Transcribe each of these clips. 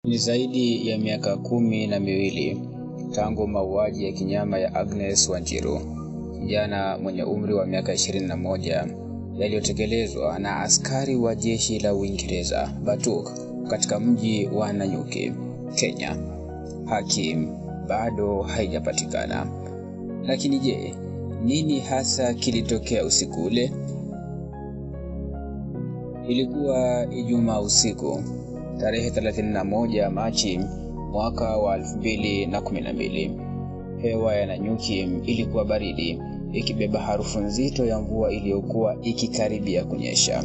Ni zaidi ya miaka 12 tangu mauaji ya kinyama ya Agnes Wanjiru, kijana mwenye umri wa miaka 21, yaliyotekelezwa na askari wa jeshi la Uingereza Batuk katika mji wa Nanyuki, Kenya. Haki bado haijapatikana. Lakini je, nini hasa kilitokea usiku ule? Ilikuwa Ijumaa usiku, tarehe 31 Machi mwaka wa 2012. Hewa ya Nanyuki ilikuwa baridi, ikibeba harufu nzito ya mvua iliyokuwa ikikaribia kunyesha.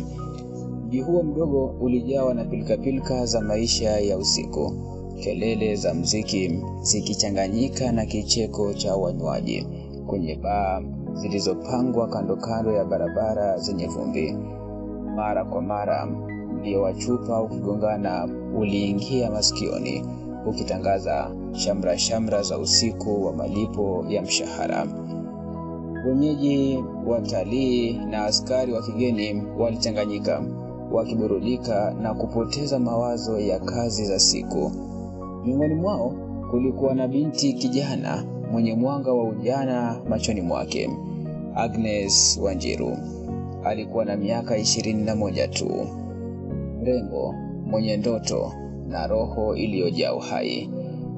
Mji huo mdogo ulijawa na pilika za maisha ya usiku, kelele za muziki zikichanganyika na kicheko cha wanywaji kwenye baa zilizopangwa kando ya barabara zenye vumbi. Mara kwa mara mlio wa chupa ukigongana uliingia masikioni, ukitangaza shamra za usiku wa malipo ya mshahara. Wenyeji, watalii na askari wa kigeni walichanganyika, wakiburudika na kupoteza mawazo ya kazi za siku. Miongoni mwao kulikuwa na binti kijana mwenye mwanga wa ujana machoni mwake, Agnes Wanjiru. Alikuwa na miaka 21 tu, mrembo, mwenye ndoto na roho iliyojaa uhai.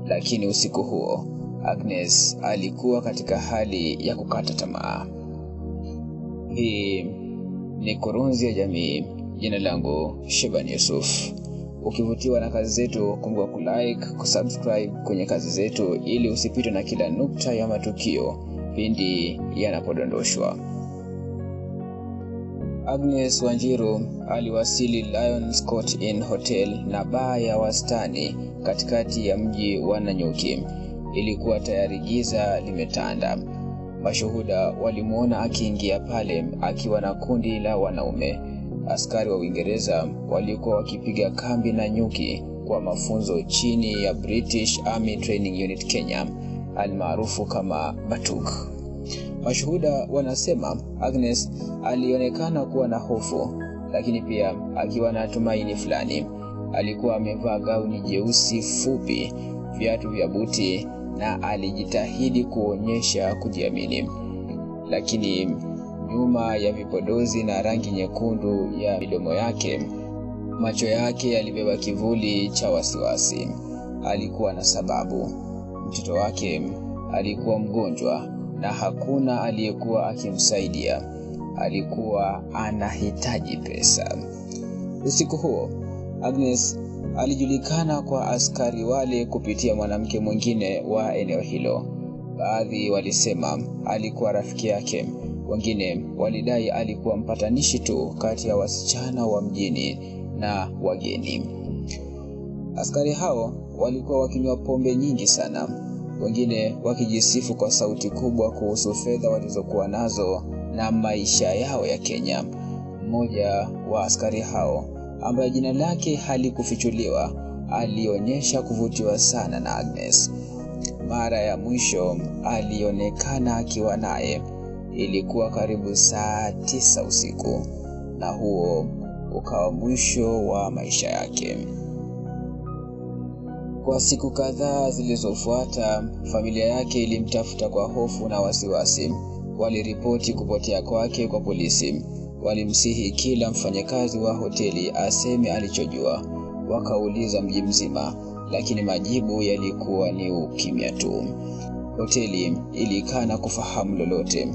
Lakini usiku huo Agnes alikuwa katika hali ya kukata tamaa. Hii ni Kurunzi ya Jamii. Jina langu Sheban Yusuf. Ukivutiwa na kazi zetu, kumbuka kulike, kusubscribe kwenye kazi zetu ili usipitwe na kila nukta ya matukio pindi yanapodondoshwa. Agnes Wanjiru aliwasili Lions Court Inn Hotel na baa ya wastani katikati ya mji wa Nanyuki. Ilikuwa tayari giza limetanda. Mashuhuda walimuona akiingia pale akiwa na kundi la wanaume. Askari wa Uingereza walikuwa wakipiga kambi Nanyuki kwa mafunzo chini ya British Army Training Unit Kenya, almaarufu kama Batuk. Mashuhuda wanasema Agnes alionekana kuwa na hofu, lakini pia akiwa na tumaini fulani. Alikuwa amevaa gauni jeusi fupi, viatu vya buti na alijitahidi kuonyesha kujiamini. Lakini nyuma ya vipodozi na rangi nyekundu ya midomo yake, macho yake yalibeba kivuli cha wasiwasi. Alikuwa na sababu. Mtoto wake alikuwa mgonjwa na hakuna aliyekuwa akimsaidia. Alikuwa anahitaji pesa. Usiku huo Agnes alijulikana kwa askari wale kupitia mwanamke mwingine wa eneo hilo. Baadhi walisema alikuwa rafiki yake, wengine walidai alikuwa mpatanishi tu kati ya wasichana wa mjini na wageni. Askari hao walikuwa wakinywa pombe nyingi sana, wengine wakijisifu kwa sauti kubwa kuhusu fedha walizokuwa nazo na maisha yao ya Kenya. Mmoja wa askari hao, ambaye jina lake halikufichuliwa, alionyesha kuvutiwa sana na Agnes. Mara ya mwisho alionekana akiwa naye ilikuwa karibu saa 9 usiku, na huo ukawa mwisho wa maisha yake. Kwa siku kadhaa zilizofuata, familia yake ilimtafuta kwa hofu na wasiwasi. Waliripoti kupotea kwake kwa polisi. Walimsihi kila mfanyakazi wa hoteli aseme alichojua. Wakauliza mji mzima, lakini majibu yalikuwa ni ukimya tu. Hoteli ilikana kufahamu lolote.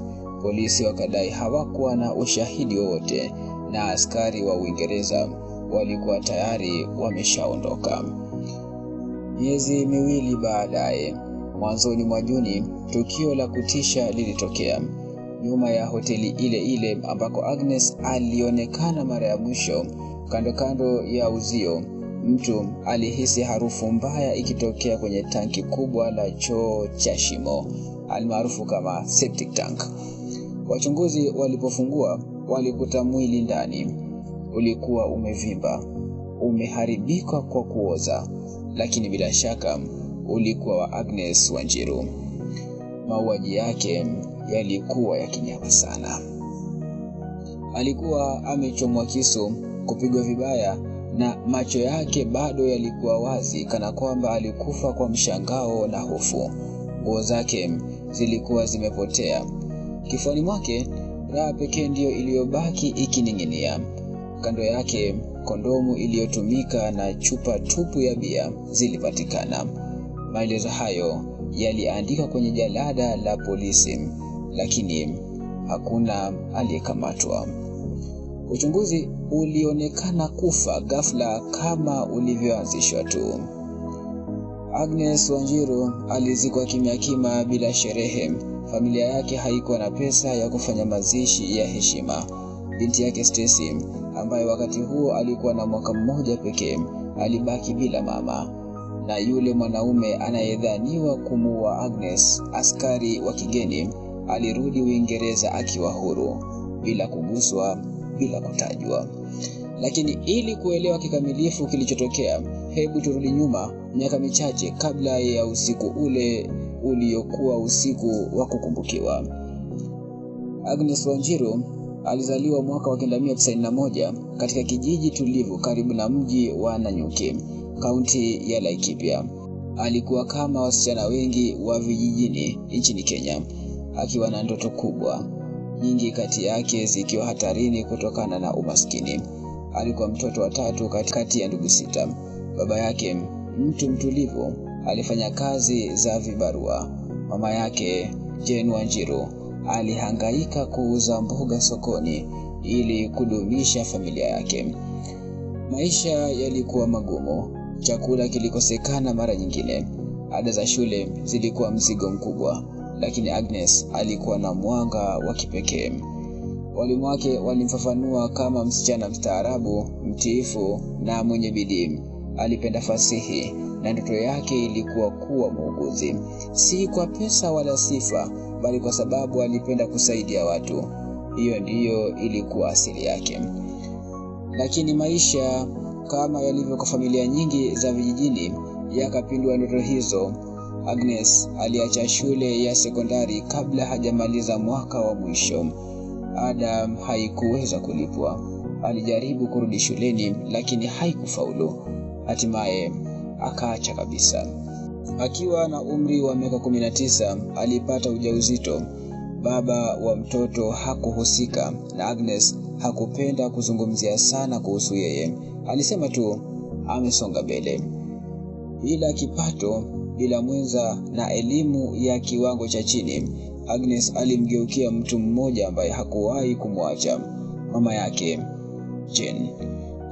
Polisi wakadai hawakuwa na ushahidi wowote, na askari wa Uingereza walikuwa tayari wameshaondoka. Miezi miwili baadaye, mwanzoni mwa Juni, tukio la kutisha lilitokea. Nyuma ya hoteli ile ambako Agnes alionekana mara ya mwisho, kando ya uzio, mtu alihisi harufu mbaya ikitokea kwenye tanki kubwa la choo cha shimo, almaarufu kama septic tank. Wachunguzi walipofungua, walikuta mwili ndani. Ulikuwa umevimba, umeharibika kwa kuoza, lakini bila shaka ulikuwa wa Agnes Wanjiru. Mauaji yake yalikuwa ya kinyama sana. Alikuwa amechomwa kisu, kupigwa vibaya na macho yake bado yalikuwa wazi kana kwamba alikufa kwa mshangao na hofu. Nguo zake zilikuwa zimepotea. Kifuani mwake bra pekee ndio iliyobaki ikining'inia. Kando yake kondomu iliyotumika na chupa tupu ya bia zilipatikana. Maelezo hayo yaliandikwa kwenye jalada la polisi, lakini hakuna aliyekamatwa. Uchunguzi ulionekana kufa ghafla kama ulivyoanzishwa tu. Agnes Wanjiru alizikwa kimya bila sherehe. Familia yake haikuwa na pesa ya kufanya mazishi ya heshima. Binti yake Stacy, ambaye wakati huo alikuwa na mwaka mmoja pekee, alibaki bila mama. Na yule mwanaume anayedhaniwa kumuua Agnes, askari wa kigeni, alirudi Uingereza akiwa huru, bila kuguswa, bila kutajwa. Lakini ili kuelewa kikamilifu kilichotokea, hebu turudi nyuma miaka michache kabla ya usiku ule uliokuwa usiku wa kukumbukiwa. Agnes Wanjiru alizaliwa mwaka wa 1991 katika kijiji tulivu karibu na mji wa Nanyuki, kaunti ya Laikipia. Alikuwa kama wasichana wengi wa vijijini nchini Kenya, akiwa na ndoto kubwa, nyingi kati yake zikiwa hatarini kutokana na umaskini. Alikuwa mtoto wa tatu kati ya ndugu 6. Baba yake, mtu mtulivu, alifanya kazi za vibarua. Mama yake, Jane Wanjiru, alihangaika kuuza mboga sokoni ili kudumisha familia yake. Maisha yalikuwa magumu, chakula kilikosekana mara nyingine, ada za shule zilikuwa mzigo mkubwa, lakini Agnes alikuwa na mwanga wa kipekee. Walimu wake walimfafanua kama msichana mstaarabu, mtiifu na mwenye bidii. Alipenda fasihi na ndoto yake ilikuwa kuwa muuguzi, si kwa pesa wala sifa, bali kwa sababu alipenda kusaidia watu. Hiyo ndiyo ilikuwa asili yake. Lakini maisha, kama yalivyo kwa familia nyingi za vijijini, yakapindua ndoto hizo. Agnes aliacha shule ya sekondari kabla hajamaliza mwaka wa mwisho. Ada haikuweza kulipwa. Alijaribu kurudi shuleni lakini haikufaulu. Hatimaye akaacha kabisa. Akiwa na umri wa miaka 19 alipata ujauzito. Baba wa mtoto hakuhusika na Agnes hakupenda kuzungumzia sana kuhusu yeye. Alisema tu amesonga mbele. Bila kipato, bila mwenza na elimu ya kiwango cha chini, Agnes alimgeukia mtu mmoja ambaye hakuwahi kumwacha, mama yake, Jane.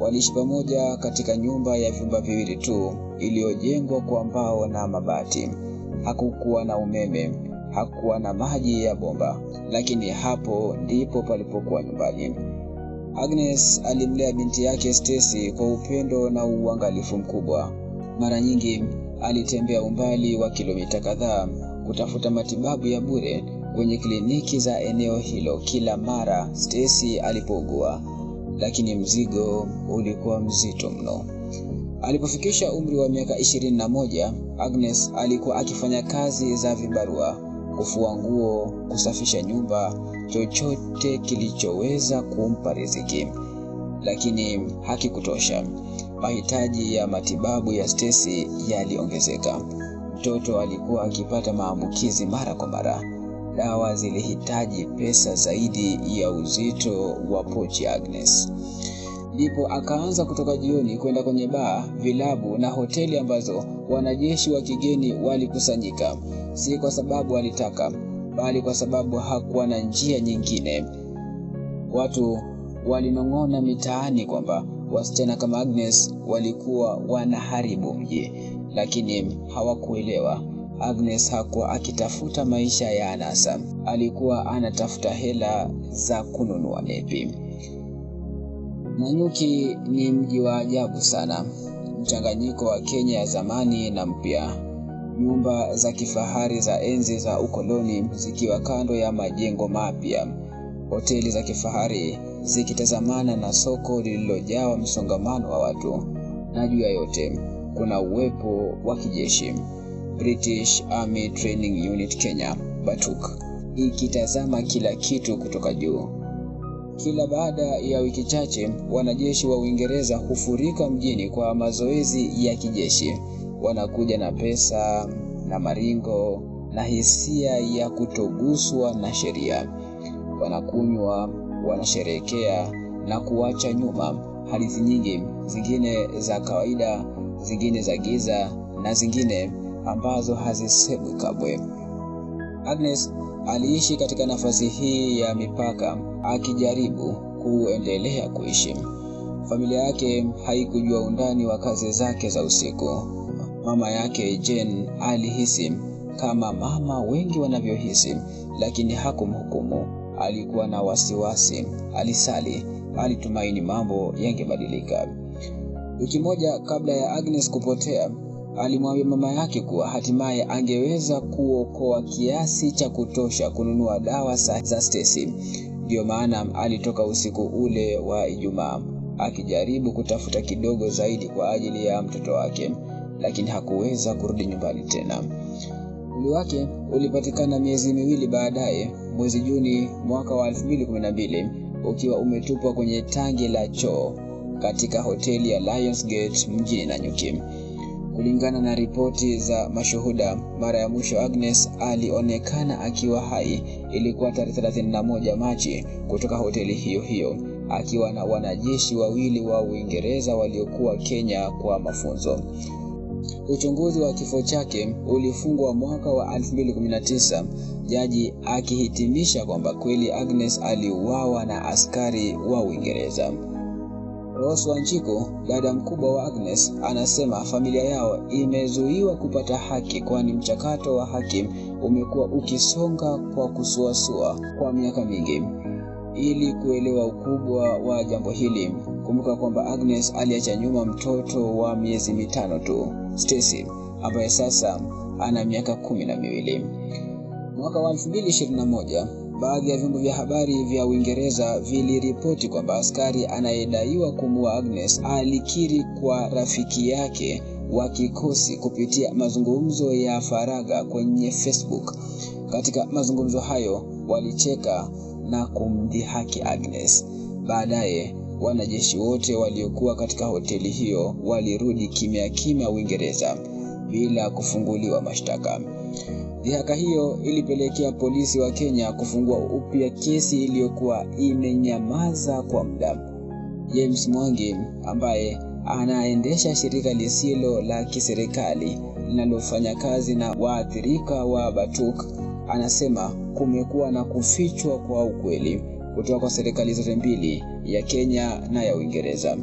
Waliishi pamoja katika nyumba ya vyumba viwili tu iliyojengwa kwa mbao na mabati. Hakukuwa na umeme, hakuwa na maji ya bomba, lakini hapo ndipo palipokuwa nyumbani. Agnes alimlea binti yake Stacy kwa upendo na uangalifu mkubwa. Mara nyingi alitembea umbali wa kilomita kadhaa kutafuta matibabu ya bure kwenye kliniki za eneo hilo kila mara Stacy alipougua, lakini mzigo ulikuwa mzito mno. Alipofikisha umri wa miaka 21, Agnes alikuwa akifanya kazi za vibarua, kufua nguo, kusafisha nyumba, chochote kilichoweza kumpa riziki. Lakini hakikutosha. Mahitaji ya matibabu ya Stacy yaliongezeka. Mtoto alikuwa akipata maambukizi mara kwa mara. Dawa zilihitaji pesa zaidi ya uzito wa pochi ya Agnes. Ndipo akaanza kutoka jioni kwenda kwenye baa, vilabu na hoteli ambazo wanajeshi wa kigeni walikusanyika, si kwa sababu alitaka, bali kwa sababu hakuwa na njia nyingine. Watu walinong'ona mitaani kwamba wasichana kama Agnes walikuwa wanaharibu mji, lakini hawakuelewa. Agnes hakuwa akitafuta maisha ya anasa, alikuwa anatafuta hela za kununua nepi. Nanyuki ni mji wa ajabu sana, mchanganyiko wa Kenya ya zamani na mpya. Nyumba za kifahari za enzi za ukoloni zikiwa kando ya majengo mapya, hoteli za kifahari zikitazamana na soko lililojaa msongamano wa watu, na juu ya yote kuna uwepo wa kijeshi, British Army Training Unit Kenya, BATUK, ikitazama kila kitu kutoka juu. Kila baada ya wiki chache, wanajeshi wa Uingereza hufurika mjini kwa mazoezi ya kijeshi. Wanakuja na pesa na maringo na hisia ya kutoguswa na sheria. Wanakunywa, wanasherehekea na kuacha nyuma hadithi nyingi, zingine za kawaida, zingine za giza na zingine ambazo hazisemwi kabwe. Agnes aliishi katika nafasi hii ya mipaka, akijaribu kuendelea kuishi. Familia yake haikujua undani wa kazi zake za usiku. Mama yake Jane alihisi kama mama wengi wanavyohisi, lakini hakumhukumu. Alikuwa na wasiwasi, alisali, alitumaini mambo yangebadilika. Wiki moja kabla ya Agnes kupotea, alimwambia mama yake kuwa hatimaye angeweza kuokoa kiasi cha kutosha kununua dawa za Stacy. Ndio maana alitoka usiku ule wa Ijumaa akijaribu kutafuta kidogo zaidi kwa ajili ya mtoto wake, lakini hakuweza kurudi nyumbani tena. Mwili wake ulipatikana miezi miwili baadaye, mwezi Juni mwaka wa 2012, ukiwa umetupwa kwenye tangi la choo katika hoteli ya Lionsgate mjini Nanyuki. Kulingana na ripoti za mashuhuda, mara ya mwisho Agnes alionekana akiwa hai ilikuwa tarehe 31 Machi kutoka hoteli hiyo hiyo, akiwa na wanajeshi wawili wa Uingereza waliokuwa Kenya kwa mafunzo. Uchunguzi wa kifo chake ulifungwa mwaka wa 2019, jaji akihitimisha kwamba kweli Agnes aliuawa na askari wa Uingereza. Rose Wanjiku, dada mkubwa wa Agnes, anasema familia yao imezuiwa kupata haki kwani mchakato wa haki umekuwa ukisonga kwa kusuasua kwa miaka mingi. Ili kuelewa ukubwa wa jambo hili, kumbuka kwamba Agnes aliacha nyuma mtoto wa miezi 5 tu, Stacy, ambaye sasa ana miaka 12. Mwaka wa 2021, baadhi ya vyombo vya habari vya Uingereza viliripoti kwamba askari anayedaiwa kumuua Agnes alikiri kwa rafiki yake wa kikosi kupitia mazungumzo ya faragha kwenye Facebook. Katika mazungumzo hayo walicheka na kumdhihaki Agnes. Baadaye wanajeshi wote waliokuwa katika hoteli hiyo walirudi kimya kimya Uingereza bila kufunguliwa mashtaka. Dhihaka hiyo ilipelekea polisi wa Kenya kufungua upya kesi iliyokuwa imenyamaza kwa muda. James Mwangi, ambaye anaendesha shirika lisilo la kiserikali linalofanya kazi na waathirika wa Batuk, anasema kumekuwa na kufichwa kwa ukweli kutoka kwa serikali zote mbili, ya Kenya na ya Uingereza.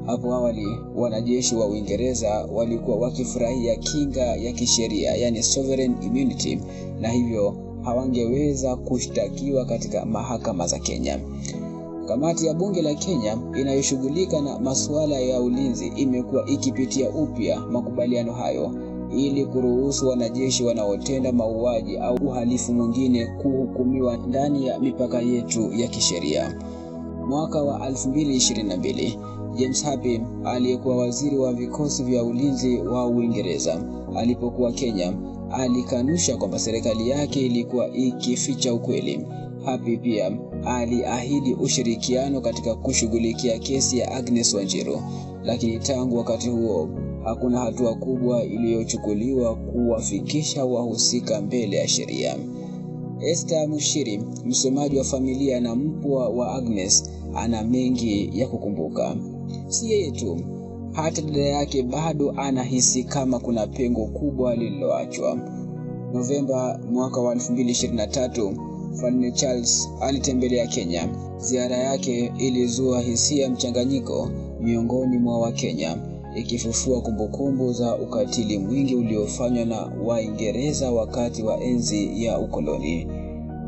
Hapo awali wanajeshi wa Uingereza walikuwa wakifurahia kinga ya kisheria, yani sovereign immunity, na hivyo hawangeweza kushtakiwa katika mahakama za Kenya. Kamati ya bunge la Kenya inayoshughulika na masuala ya ulinzi imekuwa ikipitia upya makubaliano hayo ili kuruhusu wanajeshi wanaotenda mauaji au uhalifu mwingine kuhukumiwa ndani ya mipaka yetu ya kisheria. Mwaka wa 2022, James Happy, aliyekuwa waziri wa vikosi vya ulinzi wa Uingereza, alipokuwa Kenya, alikanusha kwamba serikali yake ilikuwa ikificha ukweli. Happy pia aliahidi ushirikiano katika kushughulikia kesi ya Agnes Wanjiru, lakini tangu wakati huo hakuna hatua kubwa iliyochukuliwa kuwafikisha wahusika mbele ya sheria. Esther Mushiri, msemaji wa familia na mpwa wa Agnes, ana mengi ya kukumbuka. Si yeye tu, hata dada yake bado anahisi kama kuna pengo kubwa lililoachwa. Novemba mwaka wa 2023, Mfalme Charles alitembelea Kenya. Ziara yake ilizua hisia mchanganyiko miongoni mwa Wakenya, ikifufua kumbukumbu za ukatili mwingi uliofanywa na Waingereza wakati wa enzi ya ukoloni.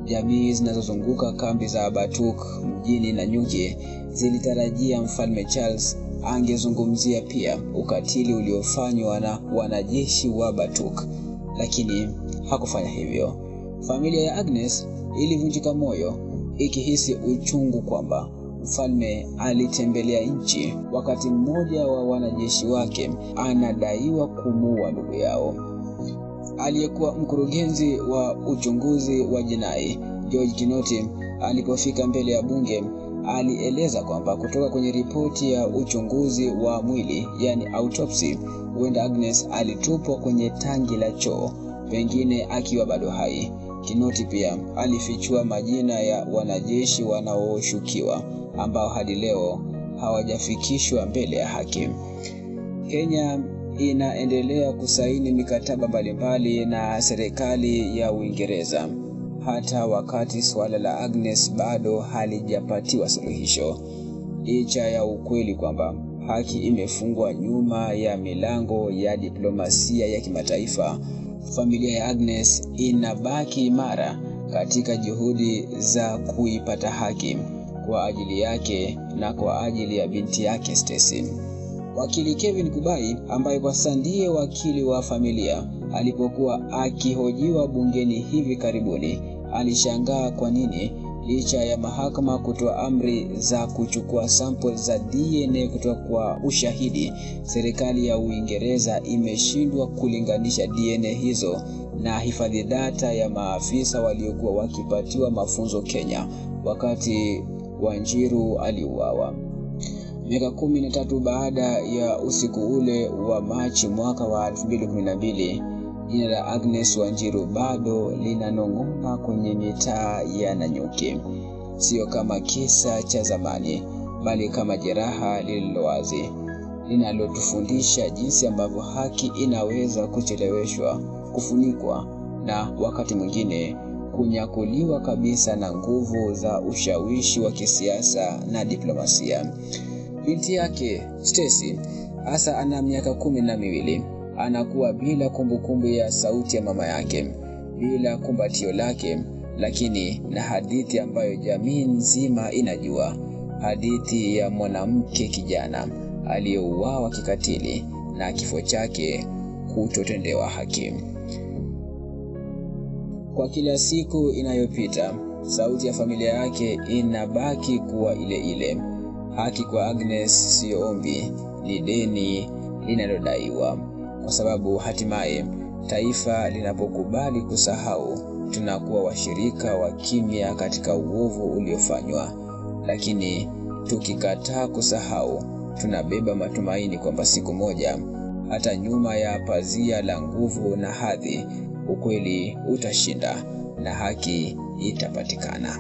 Jamii zinazozunguka kambi za Batuk mjini Nanyuki zilitarajia Mfalme Charles angezungumzia pia ukatili uliofanywa na wanajeshi wa Batuk, lakini hakufanya hivyo. Familia ya Agnes ilivunjika moyo, ikihisi uchungu kwamba mfalme alitembelea nchi wakati mmoja wa wanajeshi wake anadaiwa kumuua ndugu yao. Aliyekuwa mkurugenzi wa uchunguzi wa jinai, George Kinoti, alipofika mbele ya bunge, alieleza kwamba kutoka kwenye ripoti ya uchunguzi wa mwili, yani autopsy, huenda Agnes alitupwa kwenye tangi la choo, pengine akiwa bado hai. Kinoti pia alifichua majina ya wanajeshi wanaoshukiwa ambao hadi leo hawajafikishwa mbele ya haki. Kenya inaendelea kusaini mikataba mbalimbali na serikali ya Uingereza hata wakati suala la Agnes bado halijapatiwa suluhisho. Licha ya ukweli kwamba haki imefungwa nyuma ya milango ya diplomasia ya kimataifa, familia ya Agnes inabaki imara katika juhudi za kuipata haki kwa ajili yake na kwa ajili ya binti yake Stacy. Wakili Kevin Kubai, ambaye kwa sasa ndiye wakili wa familia, alipokuwa akihojiwa bungeni hivi karibuni, alishangaa kwa nini licha ya mahakama kutoa amri za kuchukua sample za DNA kutoka kwa ushahidi, serikali ya Uingereza imeshindwa kulinganisha DNA hizo na hifadhi data ya maafisa waliokuwa wakipatiwa mafunzo Kenya wakati Wanjiru aliuawa. Miaka 13 baada ya usiku ule wa Machi mwaka wa 2012, jina la Agnes Wanjiru bado linanong'ona kwenye mitaa ya Nanyuki, sio kama kisa cha zamani, bali kama jeraha lililowazi linalotufundisha jinsi ambavyo haki inaweza kucheleweshwa, kufunikwa na wakati mwingine kunyakuliwa kabisa na nguvu za ushawishi wa kisiasa na diplomasia. Binti yake Stacy hasa ana miaka 12, anakuwa bila kumbukumbu ya sauti ya mama yake, bila kumbatio lake, lakini na hadithi ambayo jamii nzima inajua, hadithi ya mwanamke kijana aliyeuawa kikatili na kifo chake kutotendewa haki. Kwa kila siku inayopita, sauti ya familia yake inabaki kuwa ile ile. Haki kwa Agnes sio ombi, ni deni linalodaiwa, kwa sababu hatimaye taifa linapokubali kusahau, tunakuwa washirika wa kimya katika uovu uliofanywa. Lakini tukikataa kusahau, tunabeba matumaini kwamba siku moja, hata nyuma ya pazia la nguvu na hadhi, ukweli utashinda na haki itapatikana.